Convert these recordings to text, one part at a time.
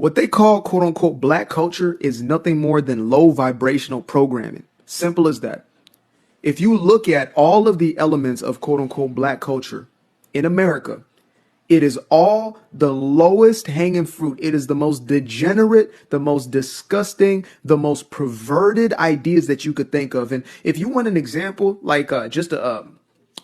What they call quote unquote black culture is nothing more than low vibrational programming. Simple as that. If you look at all of the elements of quote unquote black culture in America, it is all the lowest hanging fruit. It is the most degenerate, the most disgusting, the most perverted ideas that you could think of. And if you want an example, like just a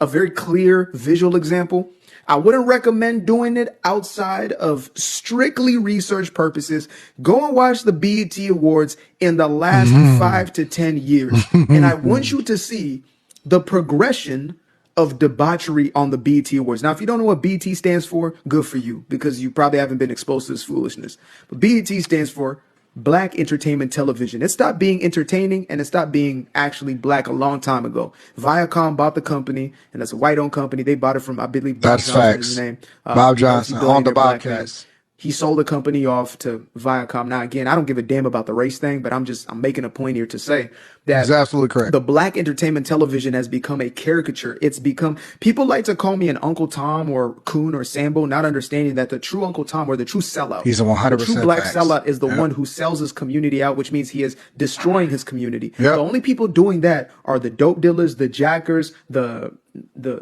very clear visual example, I wouldn't recommend doing it outside of strictly research purposes. Go and watch the BET Awards in the last 5 to 10 years. And I want you to see the progression of debauchery on the BET Awards. Now, if you don't know what BET stands for, good for you, because you probably haven't been exposed to this foolishness. But BET stands for Black Entertainment Television. It stopped being entertaining and it stopped being actually black a long time ago. Viacom bought the company, and that's a white-owned company. They bought it from, I believe, Bob That's Johnson facts. is his name. Bob Johnson on the Bobcast. Bobcast. He sold the company off to Viacom. Now, again, I don't give a damn about the race thing, but I'm making a point here to say that That's absolutely correct. the Black Entertainment Television has become a caricature. It's become, people like to call me an Uncle Tom or Coon or Sambo, not understanding that the true Uncle Tom or the true sellout, He's a 100% the true black facts. sellout is the one who sells his community out, which means he is destroying his community. Yep. The only people doing that are the dope dealers, the jackers, the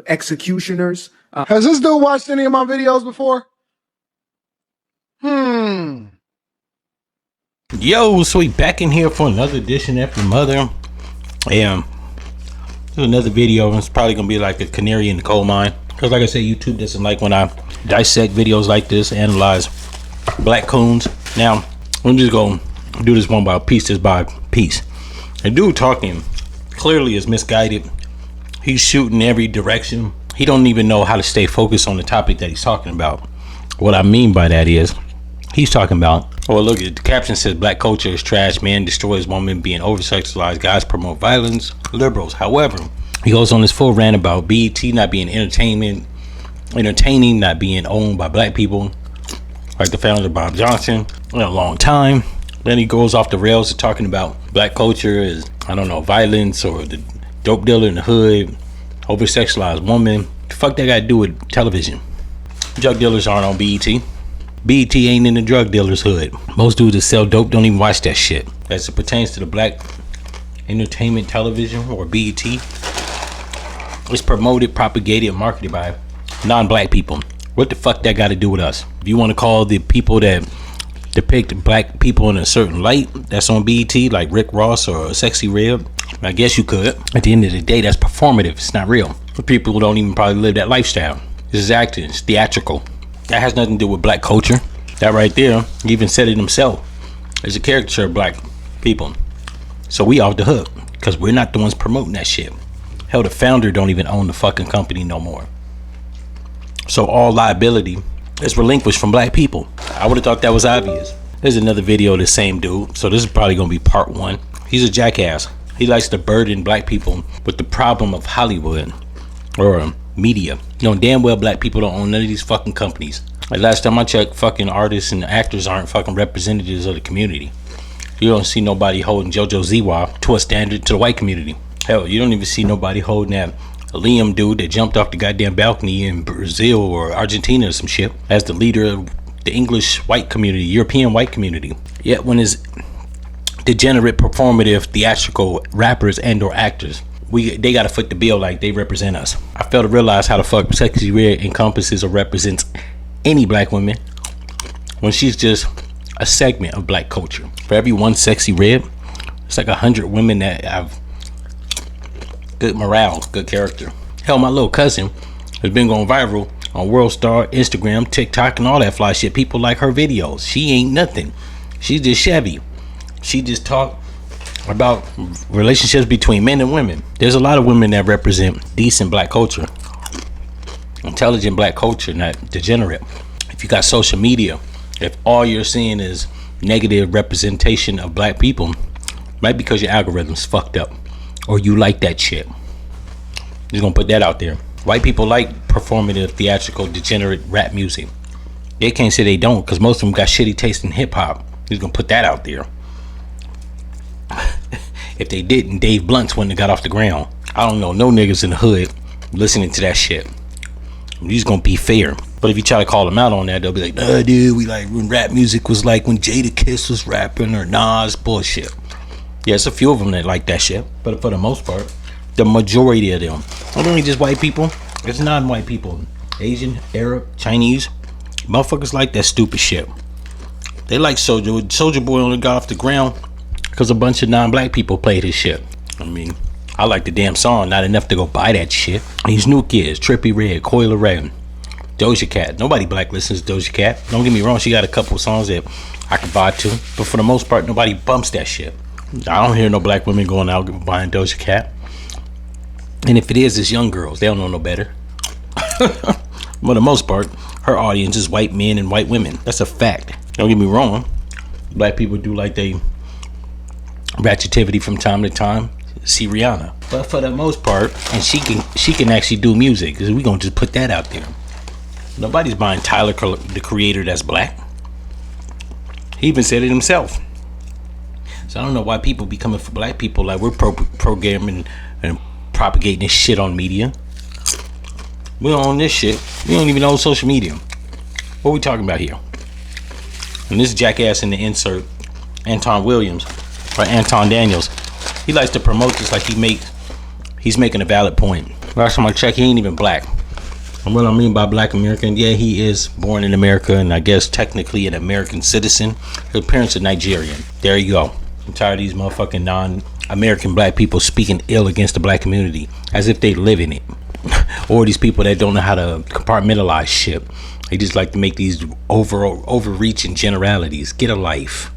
executioners. Has this dude watched any of my videos before? Yo, so we back in here for another edition of F-ya-Motha. And this is another video, and it's probably gonna be like a canary in the coal mine, because like I said, YouTube doesn't like when I dissect videos like this, analyze black coons. Now I'm just gonna do this one by piece The dude talking clearly is misguided. He's shooting every direction. He don't even know how to stay focused on the topic that he's talking about. What I mean by that is, he's talking about, well, look, the caption says black culture is trash, man destroys woman, being over-sexualized, guys promote violence, liberals. However, he goes on this full rant about BET not being entertaining, not being owned by black people, like the founder Bob Johnson, in a long time. Then he goes off the rails to talking about black culture is, I don't know, violence or the dope dealer in the hood, over-sexualized woman. The fuck that got to do with television? Drug dealers aren't on BET. BET ain't in the drug dealer's hood. Most dudes that sell dope don't even watch that shit. As it pertains to the Black Entertainment Television, or BET, it's promoted, propagated, and marketed by non-black people. What the fuck that got to do with us? If you want to call the people that depict black people in a certain light that's on BET, like Rick Ross or Sexy Red, I guess you could. At the end of the day, that's performative. It's not real. But people who don't even probably live that lifestyle. This is acting. It's theatrical. That has nothing to do with black culture. That right there, he even said it himself. It's a caricature of black people. So we off the hook, because we're not the ones promoting that shit. Hell, the founder don't even own the fucking company no more. So all liability is relinquished from black people. I would have thought that was obvious. There's another video of the same dude. So this is probably going to be part 1. He's a jackass. He likes to burden black people with the problem of Hollywood or media. You know damn well black people don't own none of these fucking companies. Like last time I checked, fucking artists and actors aren't fucking representatives of the community. You don't see nobody holding JoJo Siwa to a standard to the white community. Hell, you don't even see nobody holding that Liam dude that jumped off the goddamn balcony in Brazil or Argentina or some shit as the leader of the English white community, European white community. Yet when it's degenerate, performative, theatrical rappers and or actors, they gotta foot the bill like they represent us. I fail to realize how the fuck Sexy Red encompasses or represents any black woman when she's just a segment of black culture. For every one Sexy Red, it's like 100 women that have good morale, good character. Hell, my little cousin has been going viral on World Star, Instagram, TikTok, and all that fly shit. People like her videos. She ain't nothing. She's just Chevy. She just talk about relationships between men and women. There's a lot of women that represent decent black culture, intelligent black culture, not degenerate. If you got social media, if all you're seeing is negative representation of black people, might because your algorithm's fucked up or you like that shit. Just gonna put that out there. White people like performative, theatrical, degenerate rap music. They can't say they don't, because most of them got shitty taste in hip-hop. Just gonna put that out there. If they didn't, Dave Blunt's wouldn't have got off the ground. I don't know no niggas in the hood listening to that shit. You're just gonna be fair. But if you try to call them out on that, they'll be like, nah, dude, we like when rap music was like when Jadakiss was rapping or Nas. Bullshit. Yeah, it's a few of them that like that shit, but for the most part, the majority of them, not only just white people, it's non-white people, Asian, Arab, Chinese, motherfuckers like that stupid shit. They like Soulja Boy only got off the ground because a bunch of non-black people played his shit. I mean, I like the damn song, not enough to go buy that shit. These new kids, Trippie Redd, Coil Ray, Doja Cat. Nobody black listens to Doja Cat. Don't get me wrong, she got a couple songs that I can vibe to, but for the most part, nobody bumps that shit. I don't hear no black women going out buying Doja Cat. And if it is, it's young girls. They don't know no better. For the most part, her audience is white men and white women. That's a fact. Don't get me wrong. Black people do like they ratchetivity from time to time. See Rihanna. But for the most part, and she can actually do music. Because we gonna just put that out there. Nobody's buying Tyler, the creator that's black. He even said it himself. So I don't know why people be coming for black people like we're programming and propagating this shit on media. We don't own this shit. We don't even own social media. What are we talking about here? And this jackass in the insert, Anton Williams or Anton Daniels, he likes to promote this like he's making a valid point. Last time I checked, he ain't even black. And what I mean by black American, yeah, he is born in America and I guess technically an American citizen. His parents are Nigerian. There you go. I'm tired of these motherfucking non-American black people speaking ill against the black community as if they live in it. Or these people that don't know how to compartmentalize shit. They just like to make these overreaching generalities. Get a life.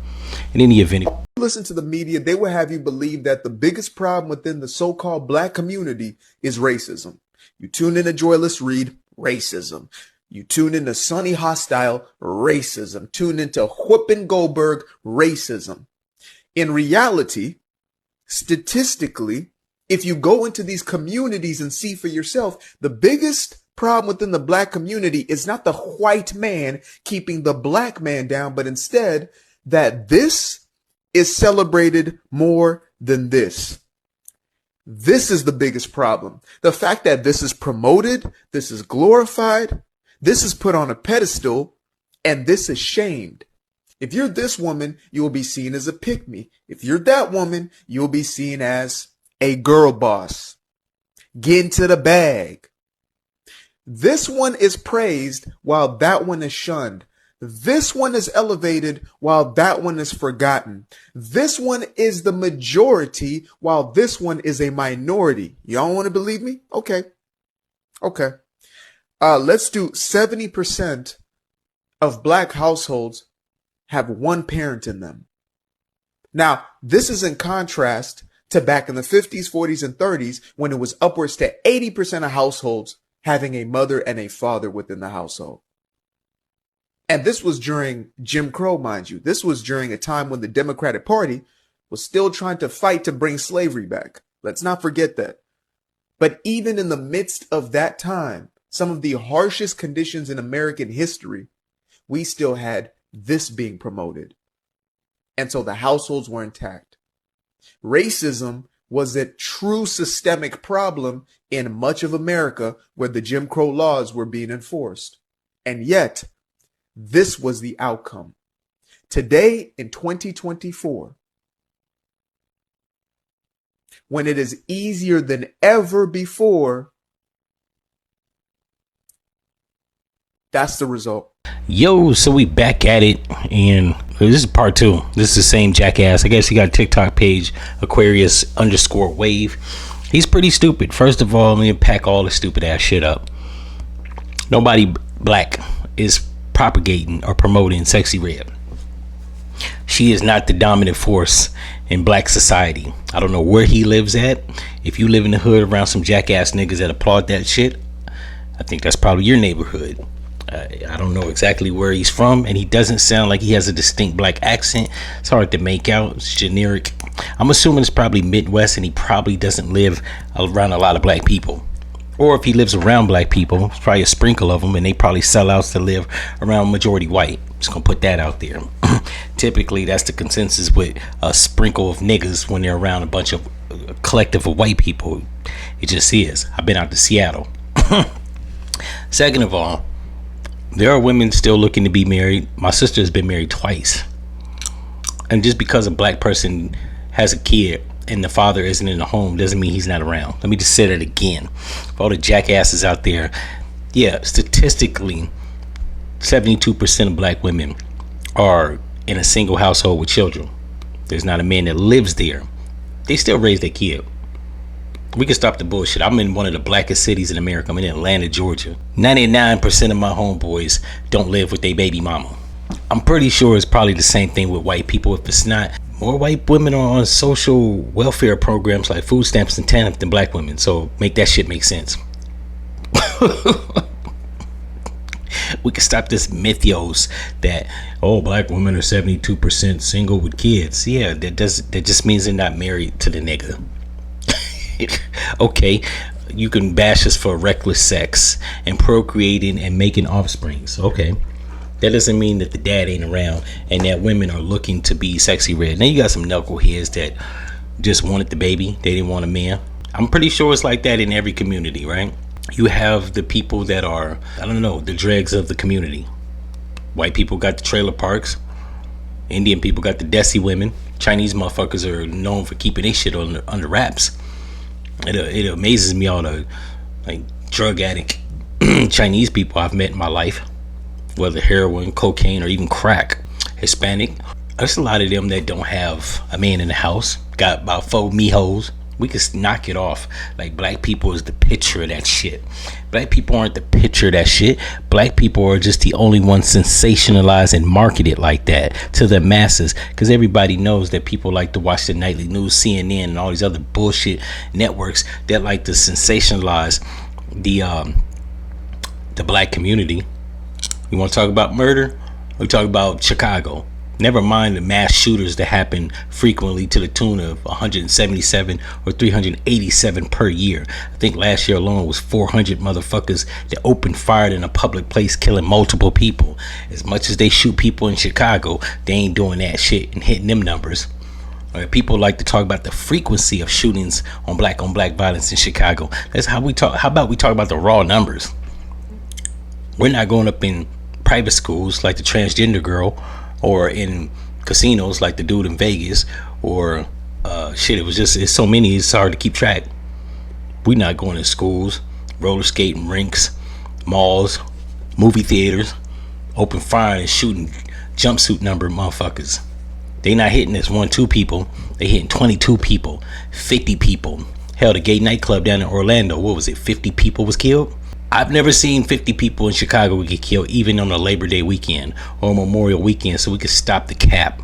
In any event, Listen to the media, they will have you believe that the biggest problem within the so-called black community is racism. You tune in to Joyless Reed, racism. You tune into Sonny Hostile, racism. Tune into Whoopin' Goldberg, racism. In reality, statistically, if you go into these communities and see for yourself, the biggest problem within the black community is not the white man keeping the black man down, but instead that this is celebrated more than this. This is the biggest problem. The fact that this is promoted, this is glorified, this is put on a pedestal, and this is shamed. If you're this woman, you will be seen as a pick-me. If you're that woman, you will be seen as a girl boss. Get into the bag. This one is praised while that one is shunned. This one is elevated while that one is forgotten. This one is the majority while this one is a minority. Y'all want to believe me? Okay. Let's do 70% of black households have one parent in them. Now, this is in contrast to back in the 50s, 40s, and 30s when it was upwards to 80% of households having a mother and a father within the household. And this was during Jim Crow, mind you. This was during a time when the Democratic Party was still trying to fight to bring slavery back. Let's not forget that. But even in the midst of that time, some of the harshest conditions in American history, we still had this being promoted. And so the households were intact. Racism was a true systemic problem in much of America where the Jim Crow laws were being enforced. And yet, this was the outcome. Today in 2024, when it is easier than ever before, that's the result. Yo, so we back at it, and this is part two. This is the same jackass. I guess he got a TikTok page, Aquarius_wave. He's pretty stupid. First of all, let me pack all the stupid ass shit up. Nobody black is propagating or promoting Sexy Red. She is not the dominant force in black society. I don't know where he lives at. If you live in the hood around some jackass niggas that applaud that shit, I think that's probably your neighborhood. I don't know exactly where he's from, and he doesn't sound like he has a distinct black accent. It's hard to make out. It's generic. I'm assuming it's probably Midwest, and he probably doesn't live around a lot of black people. Or if he lives around black people, it's probably a sprinkle of them, and they probably sellouts to live around majority white. Just gonna put that out there. Typically, that's the consensus with a sprinkle of niggas when they're around a collective of white people. It just is. I've been out to Seattle. Second of all, there are women still looking to be married. My sister has been married twice. And just because a black person has a kid and the father isn't in the home doesn't mean he's not around. Let me just say that again. For all the jackasses out there, yeah, statistically, 72% of black women are in a single household with children. There's not a man that lives there. They still raise their kid. We can stop the bullshit. I'm in one of the blackest cities in America. I'm in Atlanta, Georgia. 99% of my homeboys don't live with their baby mama. I'm pretty sure it's probably the same thing with white people. If it's not, more white women are on social welfare programs like food stamps and TANF than black women. So make that shit make sense. We can stop this mythos that, oh, black women are 72% single with kids. Yeah, that just means they're not married to the nigga. Okay, you can bash us for reckless sex and procreating and making offsprings. Okay, that doesn't mean that the dad ain't around and that women are looking to be sexy red. Now you got some knuckleheads that just wanted the baby, they didn't want a man. I'm pretty sure it's like that in every community, right? You have the people that are, I don't know, the dregs of the community. White people got the trailer parks. Indian people got the desi women. Chinese motherfuckers are known for keeping their shit under wraps. It amazes me all the like drug addict Chinese people I've met in my life, whether heroin, cocaine, or even crack. Hispanic, there's a lot of them that don't have a man in the house. Got about 4 mijos. We can knock it off. Like, black people is the picture of that shit. Black people aren't the picture of that shit. Black people are just the only ones sensationalized and marketed like that to the masses, because everybody knows that people like to watch the nightly news, CNN, and all these other bullshit networks that like to sensationalize the black community. You want to talk about murder? We talk about Chicago. Never mind the mass shooters that happen frequently to the tune of 177 or 387 per year. I think last year alone was 400 motherfuckers that opened fire in a public place, killing multiple people. As much as they shoot people in Chicago, they ain't doing that shit and hitting them numbers. People like to talk about the frequency of shootings on black violence in Chicago. That's how we talk. How about we talk about the raw numbers? We're not going up in private schools like the transgender girl, or in casinos like the dude in Vegas, or it's so many, it's hard to keep track. We're not going to schools, roller skating rinks, malls, movie theaters, open fire and shooting jumpsuit number motherfuckers. They not hitting this 1-2 people, they hitting 22 people, 50 people. Hell, the gay nightclub down in Orlando, what was it, 50 people was killed? I've never seen 50 people in Chicago get killed, even on a Labor Day weekend or Memorial weekend. So we can stop the cap.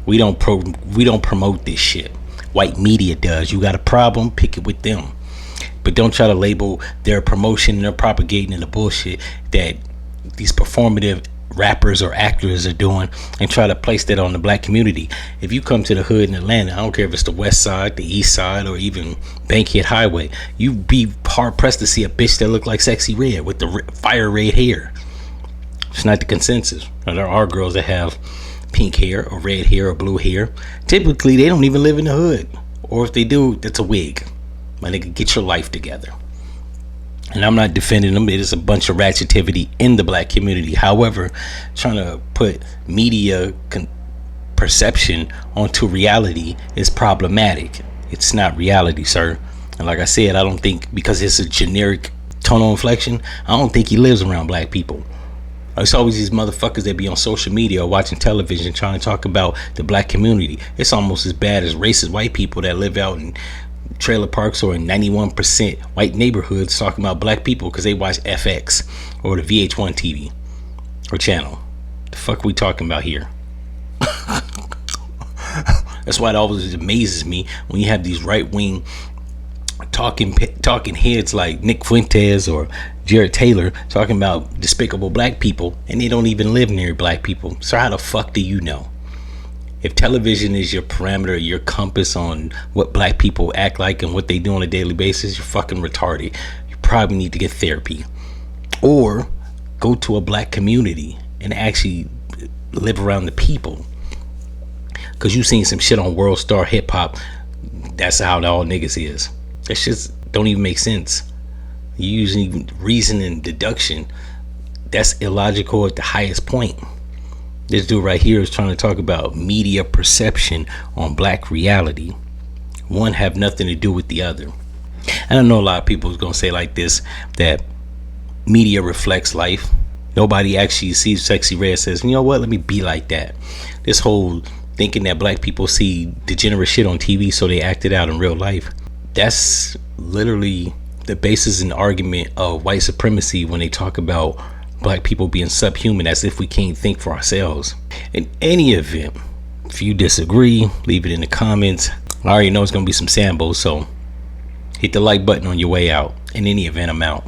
We don't promote this shit. White media does. You got a problem, pick it with them. But don't try to label their promotion and their propagating and the bullshit that these performative rappers or actors are doing and try to place that on the black community. If you come to the hood in Atlanta, I don't care if it's the west side, the east side, or even Bankhead Highway, you'd be hard pressed to see a bitch that look like Sexy Red with the fire red hair. It's not the consensus. Now, there are girls that have pink hair or red hair or blue hair. Typically they don't even live in the hood, or if they do, that's a wig. My nigga, get your life together. And I'm not defending them. It is a bunch of ratchetivity in the black community. However, trying to put media perception onto reality is problematic. It's not reality, sir. And like I said, I don't think, because it's a generic tonal inflection, I don't think he lives around black people. It's always these motherfuckers that be on social media or watching television trying to talk about the black community. It's almost as bad as racist white people that live out in trailer parks or in 91% white neighborhoods talking about black people because they watch FX or the VH1 TV or channel. The fuck we talking about here? That's why it always amazes me when you have these right-wing talking heads like Nick Fuentes or Jared Taylor talking about despicable black people, and they don't even live near black people. So how the fuck do you know? If television is your parameter, your compass on what black people act like and what they do on a daily basis, you're fucking retarded. You probably need to get therapy or go to a black community and actually live around the people. Because you seen some shit on World Star Hip Hop. That's how all niggas is. That shit don't even make sense. using reason and deduction. That's illogical at the highest point. This dude right here is trying to talk about media perception on black reality. One have nothing to do with the other. And I know a lot of people is going to say like this, that media reflects life. Nobody actually sees Sexy Red says, you know what, let me be like that. This whole thinking that black people see degenerate shit on TV so they act it out in real life. That's literally the basis and argument of white supremacy when they talk about black people being subhuman, as if we can't think for ourselves. In any event, if you disagree, leave it in the comments. I already know it's going to be some Sambo, so hit the like button on your way out. In any event, I'm out.